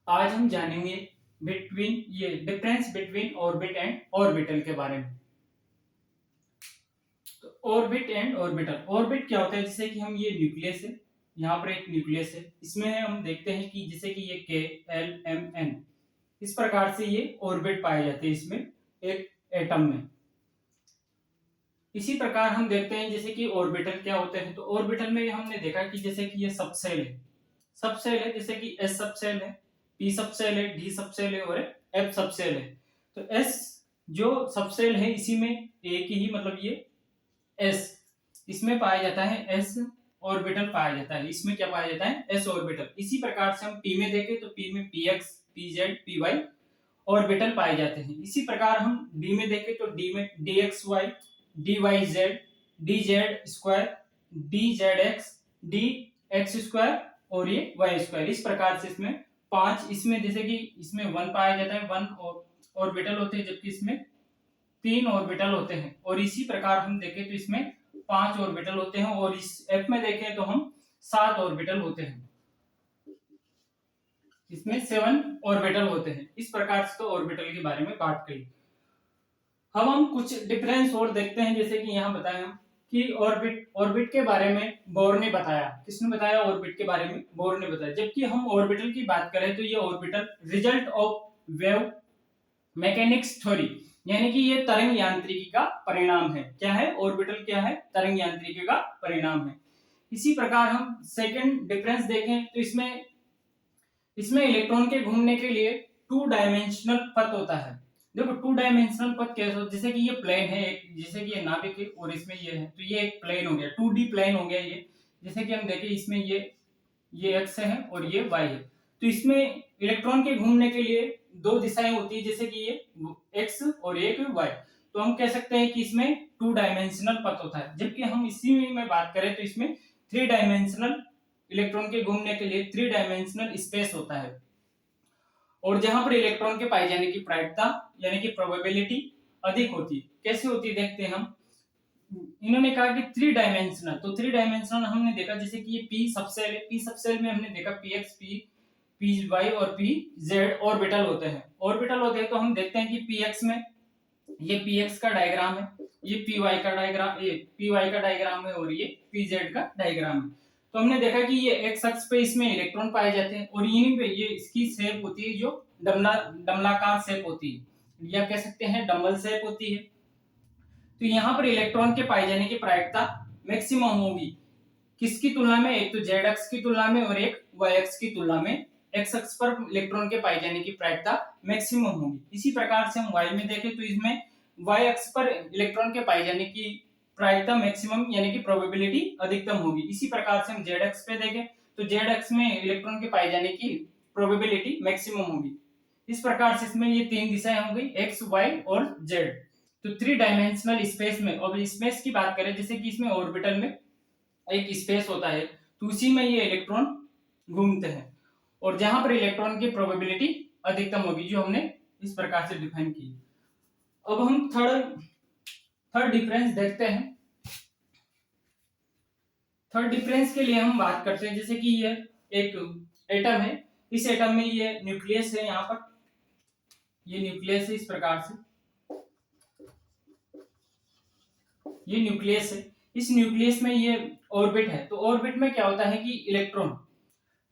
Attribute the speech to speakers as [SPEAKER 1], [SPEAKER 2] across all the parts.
[SPEAKER 1] आज हम जानेंगे ये difference between orbit and orbital के बारे में। तो ऑर्बिट एंड ऑर्बिटल, ऑर्बिट क्या होता है? जैसे कि हम ये न्यूक्लियस है, यहाँ पर एक न्यूक्लियस है, इसमें हम देखते हैं कि जैसे कि ये के एल एम एन, इस प्रकार से ये ऑर्बिट पाए जाते हैं इसमें एक एटम में। इसी प्रकार हम देखते हैं जैसे कि ऑर्बिटल क्या होते हैं। तो ऑर्बिटल में हमने देखा कि जैसे कि ये सबसेल है, सबसेल है, जैसे कि एस सबसेल है, पी सबसेल है, डी सबसेल है और एफ सबसेल है। तो एस जो सबसेल है इसी में एक ही मतलब ये एस, इसमें पाया जाता है एस ऑर्बिटल पाया जाता है। इसमें क्या पाया जाता है? S orbital. इसी प्रकार से हम पी में देखें तो पी में P X, P Z, P Y orbital पाए जाते हैं। इसी प्रकार हम डी में देखें तो डी में D X Y, D Y Z, D Z square, D Z X, D X square और ये वाई स्क्वायर। इस प्रकार से इसमें पांच, इसमें जैसे कि इसमें वन पाया जाता है, वन ऑर्बिटल होते हैं, जबकि इसमें तीन ऑर्बिटल होते हैं। और इसी प्रकार हम देखें तो इसमें पांच ऑर्बिटल होते हैं और इस एफ में देखें तो हम सात ऑर्बिटल होते हैं, इसमें 7 ऑर्बिटल होते हैं। इस प्रकार से तो ऑर्बिटल के बारे में बात करी। अब हम कुछ डिफरेंस और देखते हैं। जैसे कि यहाँ बताया हम कि ऑर्बिट, ऑर्बिट के बारे में बोर ने बताया। किसने बताया? ऑर्बिट के बारे में बोर ने बताया। जबकि हम ऑर्बिटल की बात करें तो ये orbital result of wave mechanics theory, यानी कि ये तरंग यांत्रिकी का परिणाम है। क्या है? ऑर्बिटल क्या है? तरंग यांत्रिकी का परिणाम है। इसी प्रकार हम सेकंड डिफरेंस देखें तो इसमें इलेक्ट्रॉन के घूमने के लिए टू डायमेंशनल पथ होता है। देखो टू डायमेंशनल पथ कैसे होता है? जैसे कि ये प्लेन है एक, जैसे कि ये नाभिक है और इसमें ये है, तो ये एक प्लेन हो गया, 2D प्लेन हो गया ये। जैसे कि हम देखें इसमें ये एक्स है और ये वाई है। तो इसमें इलेक्ट्रॉन के घूमने के लिए दो दिशाएं होती है, जैसे कि ये एक्स और एक वाई। तो हम कह सकते हैं कि इसमें टू डायमेंशनल पथ होता है। जबकि हम इसी में बात करें तो इसमें थ्री डायमेंशनल, इलेक्ट्रॉन के घूमने के लिए थ्री डायमेंशनल स्पेस होता है। और जहां पर इलेक्ट्रॉन के पाए जाने की प्रायिकता यानी कि प्रोबेबिलिटी अधिक होती है। कैसे होती है देखते हैं हम। इन्होंने कहा कि थ्री डायमेंशनल, तो थ्री डायमेंशनल हमने देखा जैसे कि ये पी सबसेल है, पी सबसेल में हमने देखा पी एक्स, पी वाई और पी जेड ऑर्बिटल होते हैं। ऑर्बिटल होते हैं तो हम देखते हैं कि पी एक्स में ये पी एक्स का डायग्राम है, ये पी वाई का डायग्राम, ये पी वाई का डायग्राम है और ये पी जेड का डायग्राम है। तो हमने देखा कि ये एक्स अक्ष पे इसमें इलेक्ट्रॉन पाए जाते हैं और इन्हीं पे ये इसकी शेप होती है जो डमलाकार शेप होती है, या कह सकते हैं डम्बल शेप होती है। तो यहाँ पर इलेक्ट्रॉन के पाए जाने की प्रायिकता मैक्सिमम होगी। किसकी तुलना में? एक तो जेड अक्ष की तुलना में और एक वाई अक्ष की तुलना में। एक्स अक्ष पर इलेक्ट्रॉन के पाए जाने की प्रायिकता मैक्सिमम होगी। इसी प्रकार से हम वाई में देखें तो इसमें वाई अक्ष पर इलेक्ट्रॉन के पाए जाने की प्रायिकता मैक्सिमम यानी कि प्रोबेबिलिटी अधिकतम होगी। इसी प्रकार से हम जेड अक्ष पे देखें तो जेड अक्ष में इलेक्ट्रॉन के पाए जाने की प्रोबेबिलिटी मैक्सिमम होगी। इस प्रकार से इसमें ये तीन दिशाएं हो गई, एक्स, वाई और जेड। तो थ्री डायमेंशनल स्पेस में, और स्पेस की बात करें जैसे कि इसमें ऑर्बिटल में एक स्पेस होता है तो उसी में ये इलेक्ट्रॉन घूमते हैं और जहां पर इलेक्ट्रॉन की प्रोबेबिलिटी अधिकतम होगी, जो हमने इस प्रकार से डिफाइन की। अब हम थर्ड डिफरेंस देखते हैं। थर्ड डिफरेंस के लिए हम बात करते हैं जैसे कि ये एक एटम है, इस एटम में ये न्यूक्लियस है, यहाँ पर ये न्यूक्लियस है, इस प्रकार से ये न्यूक्लियस है। इस न्यूक्लियस में ये ऑर्बिट है। तो ऑर्बिट में क्या होता है कि इलेक्ट्रॉन,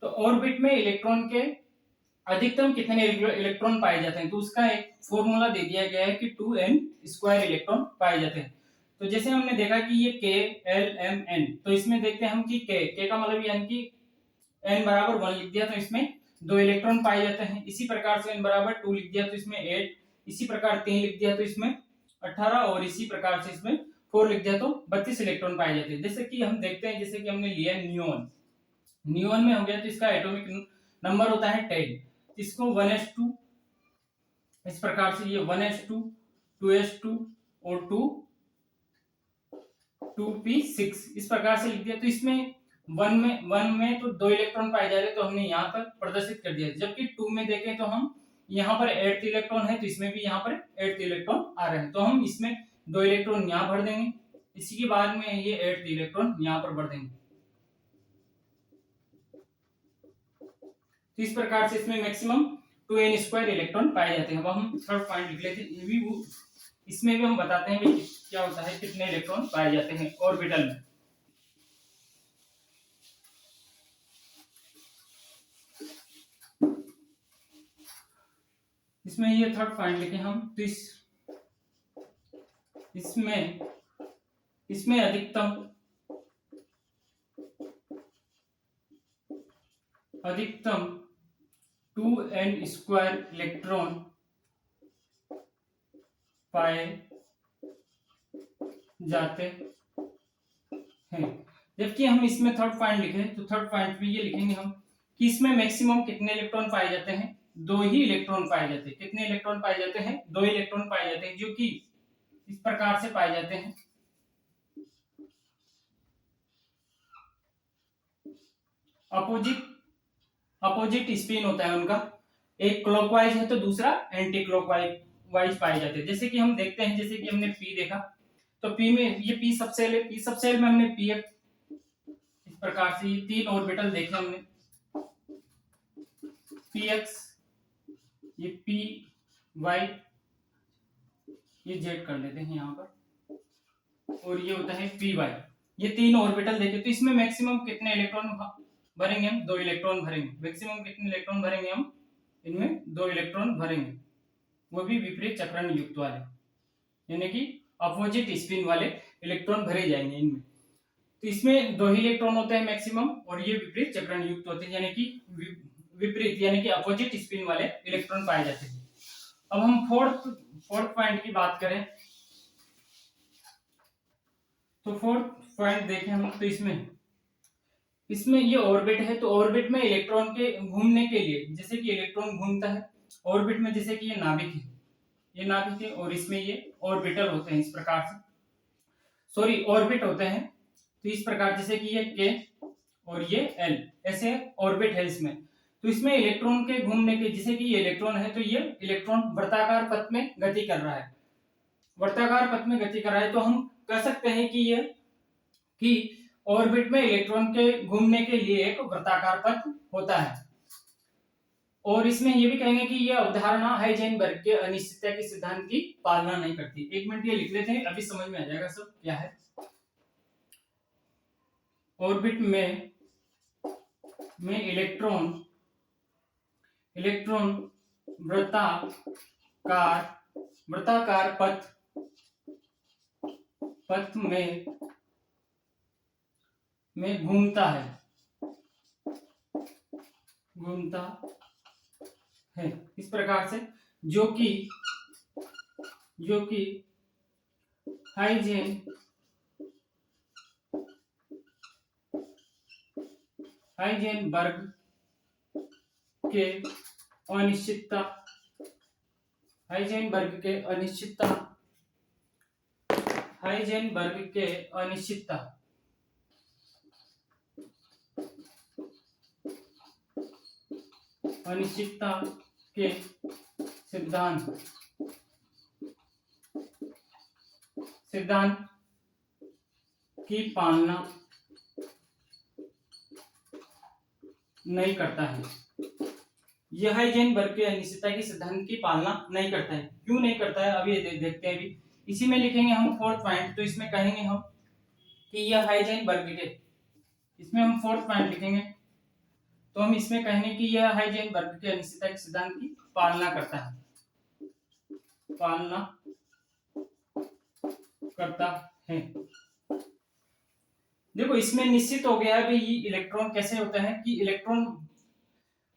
[SPEAKER 1] तो ऑर्बिट में इलेक्ट्रॉन के अधिकतम कितने इलेक्ट्रॉन पाए जाते हैं, तो उसका एक फॉर्मूला दे दिया गया है कि 2n² इलेक्ट्रॉन पाए जाते हैं। तो जैसे हमने देखा कि ये के एल एम एन, तो इसमें देखते हैं हम कि के का मतलब यानी कि n बराबर 1 लिख दिया तो इसमें 2 इलेक्ट्रॉन पाए जाते हैं। इसी प्रकार से n बराबर 2 लिख दिया तो इसमें 8, इसी प्रकार 3 लिख दिया तो इसमें 18 और इसी प्रकार से इसमें 4 लिख दिया तो 32 इलेक्ट्रॉन पाए जाते हैं। जैसे कि हम देखते हैं, जैसे कि हमने लिया नियोन, नियोन में हो गया तो इसका एटॉमिक नंबर होता है 10, इसको 1s2, इस प्रकार से ये 1s2, 2s2 और 2p6 इस प्रकार से लिख दिया। तो इसमें वन में तो 2 इलेक्ट्रॉन पाए जा रहे तो हमने यहाँ पर प्रदर्शित कर दिया। जबकि 2 में देखें तो हम यहाँ पर 8th इलेक्ट्रॉन है तो इसमें भी यहाँ पर 8th इलेक्ट्रॉन आ रहे हैं, तो हम इसमें 2 इलेक्ट्रॉन यहाँ भर देंगे, इसी के बाद में ये 8th इलेक्ट्रॉन यहाँ पर भर देंगे। तो इस प्रकार से इसमें मैक्सिमम 2n² इलेक्ट्रॉन पाए जाते हैं। अब हम थर्ड पॉइंट लिख लेते हैं, ये भी वो इसमें भी हम बताते हैं कि क्या होता है, कितने इलेक्ट्रॉन पाए जाते हैं ऑर्बिटल में। इसमें ये थर्ड पॉइंट लिखे हम, तो इसमें अधिकतम 2n² इलेक्ट्रॉन पाए जाते हैं। जबकि हम इसमें थर्ड पॉइंट लिखे, तो थर्ड पॉइंट में ये लिखेंगे हम कि इसमें मैक्सिमम कितने इलेक्ट्रॉन पाए जाते हैं, 2 ही इलेक्ट्रॉन पाए जाते हैं। कितने इलेक्ट्रॉन पाए जाते हैं, 2 इलेक्ट्रॉन पाए जाते हैं, जो कि इस प्रकार से पाए जाते हैं। अपोजिट स्पिन होता है उनका, एक क्लॉकवाइज है तो दूसरा एंटी क्लॉकवाइज पाए जाते हैं। जैसे कि हम देखते हैं, जैसे कि हमने पी देखा, तो पी में ये पी सबसेल है, पी सबसेल में हमने पी इस प्रकार से ये 3 ऑर्बिटल देखे हमने, px, ये py, ये z कर लेते हैं यहाँ पर, और ये होता है py। ये 3 ऑर्बिटल देखे, तो इसमें मैक्सिमम कितने इलेक्ट्रॉन भरेंगे हम, 2 इलेक्ट्रॉन भरेंगे। मैक्सिमम कितने इलेक्ट्रॉन भरेंगे हम, इनमें 2 इलेक्ट्रॉन भरेंगे, वो भी विपरीत चक्रण युक्त वाले, यानी कि अपोजिट स्पिन वाले इलेक्ट्रॉन भरे जाएंगे इनमें। तो इसमें 2 ही इलेक्ट्रॉन होते हैं मैक्सिमम, और ये विपरीत चक्रण युक्त होते हैं, यानी कि विपरीत यानी कि अपोजिट स्पिन वाले इलेक्ट्रॉन पाए जाते हैं। अब हम फोर्थ पॉइंट की बात करें, तो फोर्थ पॉइंट देखें हम, तो इसमें ये ऑर्बिट है, तो ऑर्बिट में इलेक्ट्रॉन के घूमने के लिए, जैसे कि इलेक्ट्रॉन घूमता है ऑर्बिट में, जैसे कि ये नाभिक है, और इसमें ये ऑर्बिटल होते हैं, इस प्रकार से ऑर्बिट होते हैं। तो इस प्रकार, जैसे कि ये K और ये L, ऐसे ऑर्बिट है इसमें। तो इसमें इलेक्ट्रॉन के घूमने के, जैसे कि ये इलेक्ट्रॉन है, तो ये इलेक्ट्रॉन वर्ताकार पथ में गति कर रहा है, तो हम कह सकते हैं कि ऑर्बिट में इलेक्ट्रॉन के घूमने के लिए एक वर्ताकार पथ होता है। और इसमें ये भी कहेंगे कि यह अवधारणा हाइजेनबर्ग के अनिश्चितता के सिद्धांत की पालना नहीं करती। 1 मिनट ये लिख लेते हैं, अभी समझ में आ जाएगा सब क्या है। ऑर्बिट में इलेक्ट्रॉन वृत्ताकार पथ में घूमता है इस प्रकार से, जो कि हाइजेनबर्ग के अनिश्चितता के सिद्धांत की पालना नहीं करता है। यह हाइजेनबर्ग के अनिश्चितता के सिद्धांत की पालना नहीं करता है। क्यों नहीं करता है, अभी देखते हैं। अभी इसी में लिखेंगे हम फोर्थ पॉइंट, तो इसमें कहेंगे हम कि यह हाइजेनबर्ग के, इसमें हम फोर्थ पॉइंट लिखेंगे, तो हम इसमें कहेंगे कि यह हाइजेनबर्ग के अनिश्चितता के सिद्धांत की पालना करता है। देखो, इसमें निश्चित हो गया है भाई, ये इलेक्ट्रॉन कैसे होता है कि इलेक्ट्रॉन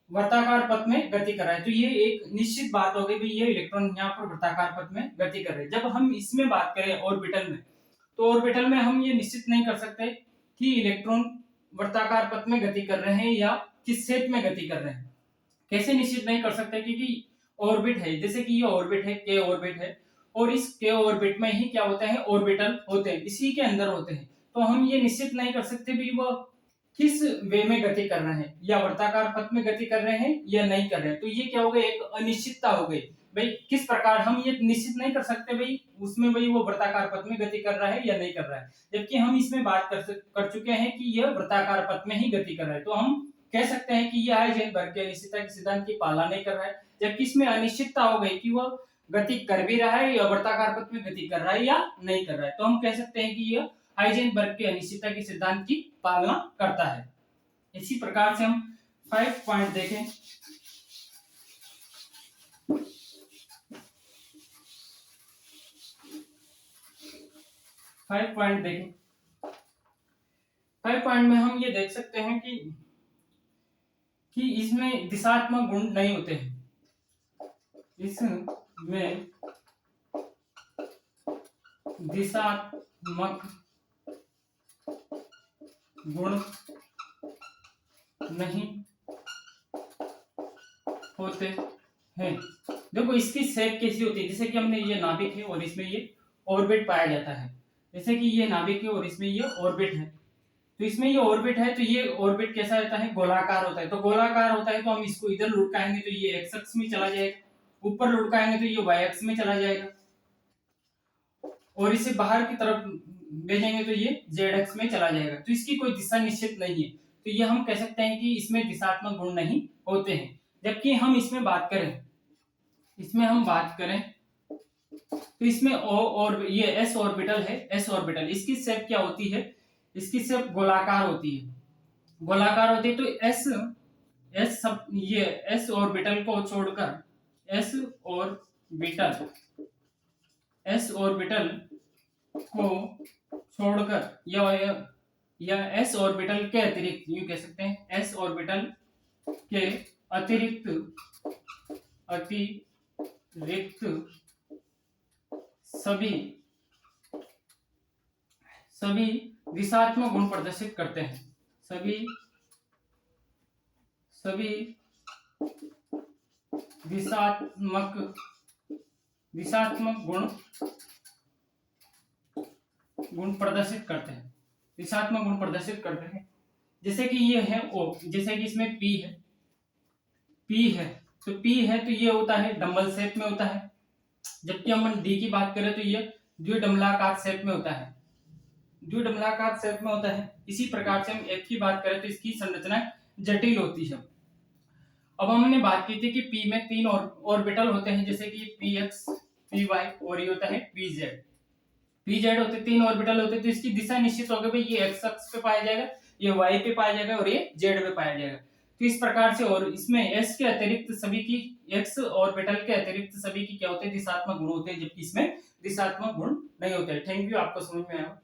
[SPEAKER 1] वर्ताकार पथ में गति कर रहा है, तो ये एक निश्चित बात हो गई भाई, ये इलेक्ट्रॉन यहाँ पर वर्ताकार पथ में गति कर रहे हैं। जब हम इसमें बात करें ऑर्बिटल में, तो ऑर्बिटल में हम ये निश्चित नहीं कर सकते कि इलेक्ट्रॉन वर्ताकार पथ में गति कर रहे हैं या किस क्षेत्र में गति कर रहे हैं। कैसे निश्चित नहीं कर सकते, क्योंकि ऑर्बिट है, जैसे कि ये ऑर्बिट है, K ऑर्बिट है, और इस K ऑर्बिट में ही क्या होता है, ऑर्बिटल होते हैं, इसी के अंदर होते हैं। तो हम ये निश्चित नहीं कर सकते भी वो किस वे में गति कर रहे हैं, या वर्ताकार पथ में गति कर रहे हैं या नहीं कर रहे हैं। तो ये क्या हो गया, एक अनिश्चितता हो गई भाई, किस प्रकार हम ये निश्चित नहीं कर सकते भाई उसमें भाई वो वर्ताकार पथ में गति कर रहा है या नहीं कर रहा है। जबकि हम इसमें बात कर चुके हैं कि यह वर्ताकार पथ में ही गति कर रहा है, तो हम कह सकते हैं कि यह हाइजेनबर्ग के अनिश्चितता के सिद्धांत की पालना नहीं कर रहा है, जबकि इसमें अनिश्चितता हो गई कि वह गति कर भी रहा है या वर्ताकार पथ में गति कर रहा है या नहीं कर रहा है। तो हम कह सकते हैं कि यह हाइजेनबर्ग के अनिश्चितता के सिद्धांत की पालना करता है। इसी प्रकार से हम 5 पॉइंट देखें। फाइव पॉइंट में हम ये देख सकते हैं कि इसमें दिशात्मक गुण नहीं होते हैं। इसमें दिशात्मक गुण नहीं होते हैं। देखो इसकी शेप कैसी होती है, जैसे कि हमने ये नाभिक है और इसमें ये ऑर्बिट पाया जाता है। जैसे कि ये नाभिक है और इसमें ये ऑर्बिट है, तो इसमें ये ऑर्बिट है, तो ये ऑर्बिट कैसा रहता है, गोलाकार होता है। तो गोलाकार होता है तो हम इसको इधर लुढ़काएंगे तो ये एक्स अक्ष में चला जाएगा, ऊपर लुढ़काएंगे तो ये वाई अक्ष में चला जाएगा, और इसे बाहर की तरफ भेजेंगे तो ये जेड अक्ष में चला जाएगा। तो इसकी कोई दिशा निश्चित नहीं है, तो ये हम कह सकते हैं कि इसमें दिशात्मक गुण नहीं होते हैं। जबकि हम इसमें बात करें तो इसमें और ये एस ऑर्बिटल है, एस ऑर्बिटल, इसकी शेप क्या होती है, इसकी शेप गोलाकार होती है, तो ये एस ऑर्बिटल को छोड़कर एस ऑर्बिटल को छोड़कर या एस ऑर्बिटल के अतिरिक्त, यूं कह सकते हैं एस ऑर्बिटल के अतिरिक्त सभी दिशात्मक गुण प्रदर्शित करते हैं। सभी दिशात्मक गुण प्रदर्शित करते हैं। जैसे कि ये है O, जैसे कि इसमें P है, तो ये होता है डंबल शेप में होता है, जबकि हम D की बात करें तो ये द्विडंबलाकार शेप में होता है, इसी प्रकार से हम F की बात करें तो इसकी संरचना जटिल होती है। अब हमने बात की थी कि P में 3 ऑर्बिटल होते हैं, जैसे कि Px, Py और ये होता है Pz होते 3 ऑर्बिटल होते, तो इसकी दिशा निश्चित होगी भाई, ये x अक्ष पे पाया जाएगा, ये y पे पाया जाएगा और ये z पे पाया जाएगा। तो इस प्रकार से, और इसमें s के अतिरिक्त सभी की, x ऑर्बिटल के अतिरिक्त सभी की क्या होते हैं, दिशात्मक गुण होते हैं, जबकि इसमें दिशात्मक गुण नहीं होते। थैंक यू, आपको समझ में आया।